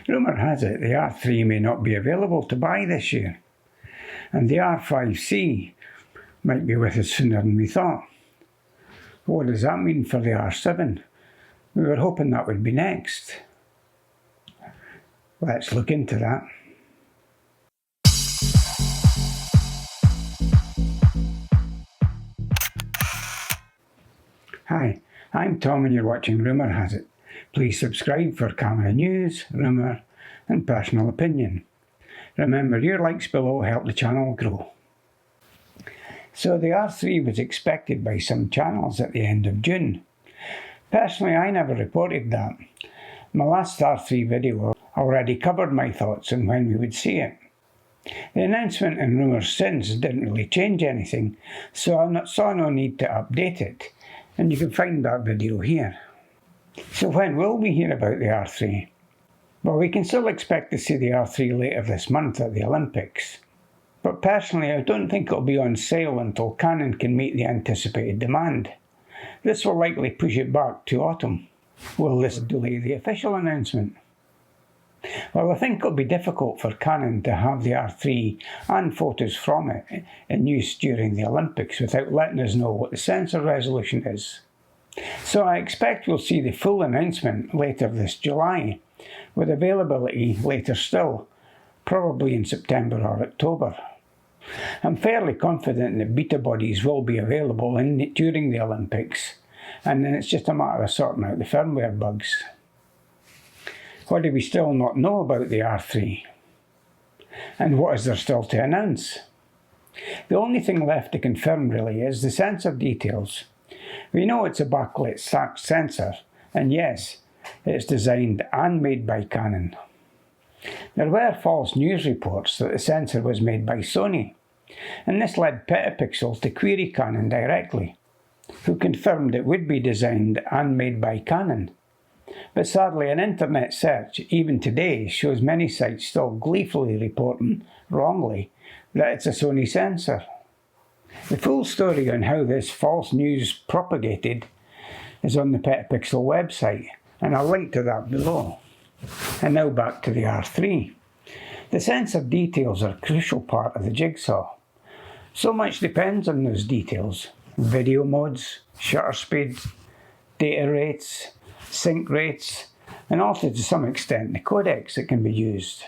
Rumour has it the R3 may not be available to buy this year, and the R5c might be with us sooner than we thought. What does that mean for the R7? We were hoping that would be next. Let's look into that. Hi, I'm Tom and you're watching Rumour Has It. Please subscribe for camera news, rumour and personal opinion. Remember, your likes below help the channel grow. So the R3 was expected by some channels at the end of June. Personally, I never reported that. My last R3 video already covered my thoughts on when we would see it. The announcement and rumours since didn't really change anything, so I saw no need to update it, and you can find that video here. So when will we hear about the R3? Well, we can still expect to see the R3 later this month at the Olympics. But personally, I don't think it'll be on sale until Canon can meet the anticipated demand. This will likely push it back to autumn. Will this delay the official announcement? Well, I think it'll be difficult for Canon to have the R3 and photos from it in use during the Olympics without letting us know what the sensor resolution is. So I expect we'll see the full announcement later this July, with availability later still, probably in September or October. I'm fairly confident that beta bodies will be available during the Olympics, and then it's just a matter of sorting out the firmware bugs. What do we still not know about the R3? And what is there still to announce? The only thing left to confirm really is the sensor details. We know it's a backlit stacked sensor, and yes, it's designed and made by Canon. There were false news reports that the sensor was made by Sony, and this led Petapixel to query Canon directly, who confirmed it would be designed and made by Canon. But sadly, an internet search, even today, shows many sites still gleefully reporting, wrongly, that it's a Sony sensor. The full story on how this false news propagated is on the Petapixel website, and I'll link to that below. And now back to the R3. The sensor details are a crucial part of the jigsaw. So much depends on those details: video modes, shutter speed, data rates, sync rates, and also to some extent the codecs that can be used.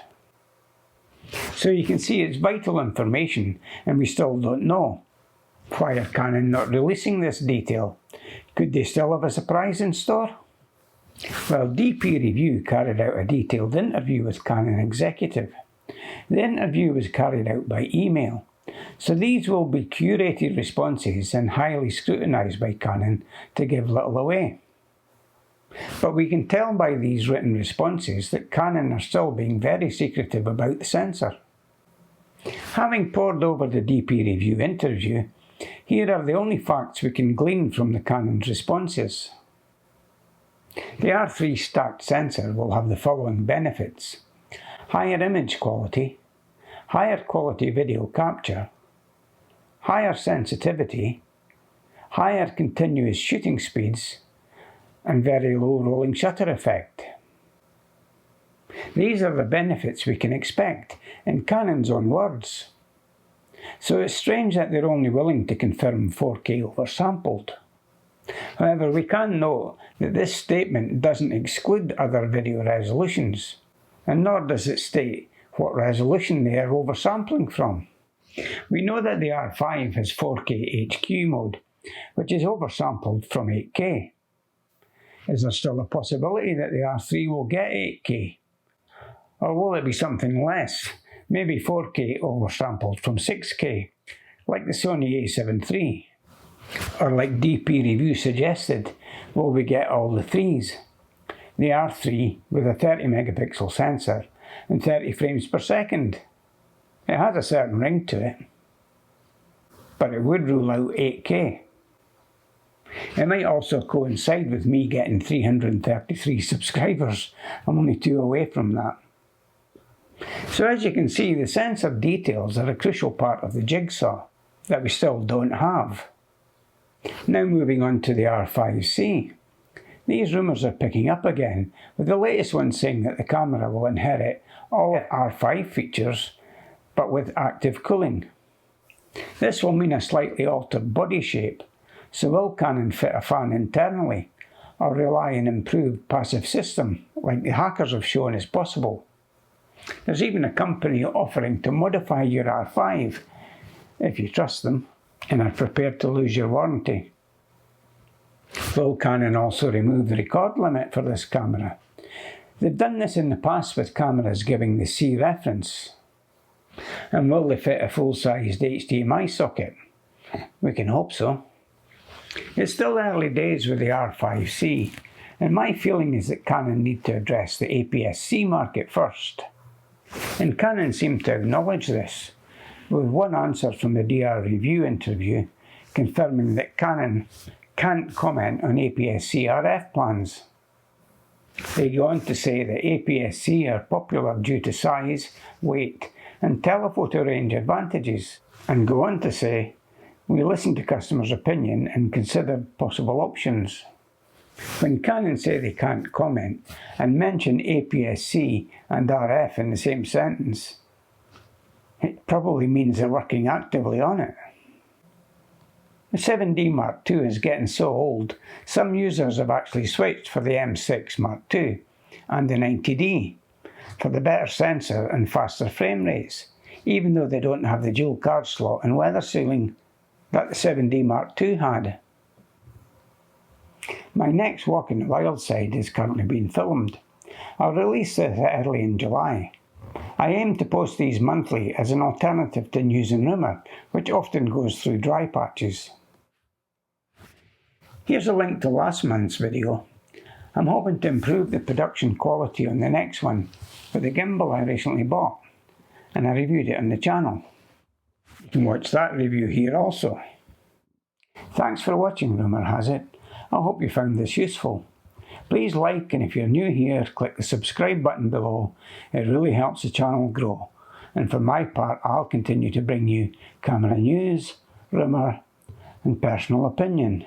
So you can see it's vital information, and we still don't know. Why are Canon not releasing this detail? Could they still have a surprise in store? Well, DP Review carried out a detailed interview with Canon executive. The interview was carried out by email, so these will be curated responses and highly scrutinised by Canon to give little away. But we can tell by these written responses that Canon are still being very secretive about the sensor. Having pored over the DP Review interview, here are the only facts we can glean from the Canon's responses. The R3 stacked sensor will have the following benefits: higher image quality, higher quality video capture, higher sensitivity, higher continuous shooting speeds, and very low rolling shutter effect. These are the benefits we can expect, in Canon's own words. So it's strange that they're only willing to confirm 4K oversampled. However, we can note that this statement doesn't exclude other video resolutions, and nor does it state what resolution they are oversampling from. We know that the R5 has 4K HQ mode, which is oversampled from 8K. Is there still a possibility that the R3 will get 8K? Or will it be something less, maybe 4K oversampled from 6K, like the Sony A7 III? Or like DP Review suggested, will we get all the threes? The R3 with a 30 megapixel sensor and 30 frames per second. It has a certain ring to it, but it would rule out 8K. It might also coincide with me getting 333 subscribers. I'm only 2 away from that. So as you can see, the sensor details are a crucial part of the jigsaw that we still don't have. Now moving on to the R5c. These rumours are picking up again, with the latest one saying that the camera will inherit all R5 features, but with active cooling. This will mean a slightly altered body shape, so will Canon fit a fan internally, or rely on an improved passive system, like the hackers have shown is possible? There's even a company offering to modify your R5, if you trust them, and are prepared to lose your warranty. Will Canon also remove the record limit for this camera? They've done this in the past with cameras giving the C reference. And will they fit a full-sized HDMI socket? We can hope so. It's still early days with the R5c, and my feeling is that Canon need to address the APS-C market first. And Canon seem to acknowledge this, with one answer from the DR Review interview confirming that Canon can't comment on APS-C RF plans. They go on to say that APS-C are popular due to size, weight and telephoto range advantages, and go on to say, we listen to customers' opinion and consider possible options. When Canon say they can't comment and mention APS-C and RF in the same sentence, it probably means they're working actively on it. The 7D Mark II is getting so old, some users have actually switched for the M6 Mark II and the 90D for the better sensor and faster frame rates, even though they don't have the dual card slot and weather sealing that the 7D Mark II had. My next walk in the wild side is currently being filmed. I'll release this early in July. I aim to post these monthly as an alternative to news and rumour, which often goes through dry patches. Here's a link to last month's video. I'm hoping to improve the production quality on the next one for the gimbal I recently bought, and I reviewed it on the channel. You can watch that review here also. Thanks for watching, Rumour has it. I hope you found this useful. Please like, and if you're new here, click the subscribe button below. It really helps the channel grow. And for my part, I'll continue to bring you camera news, rumour and personal opinion.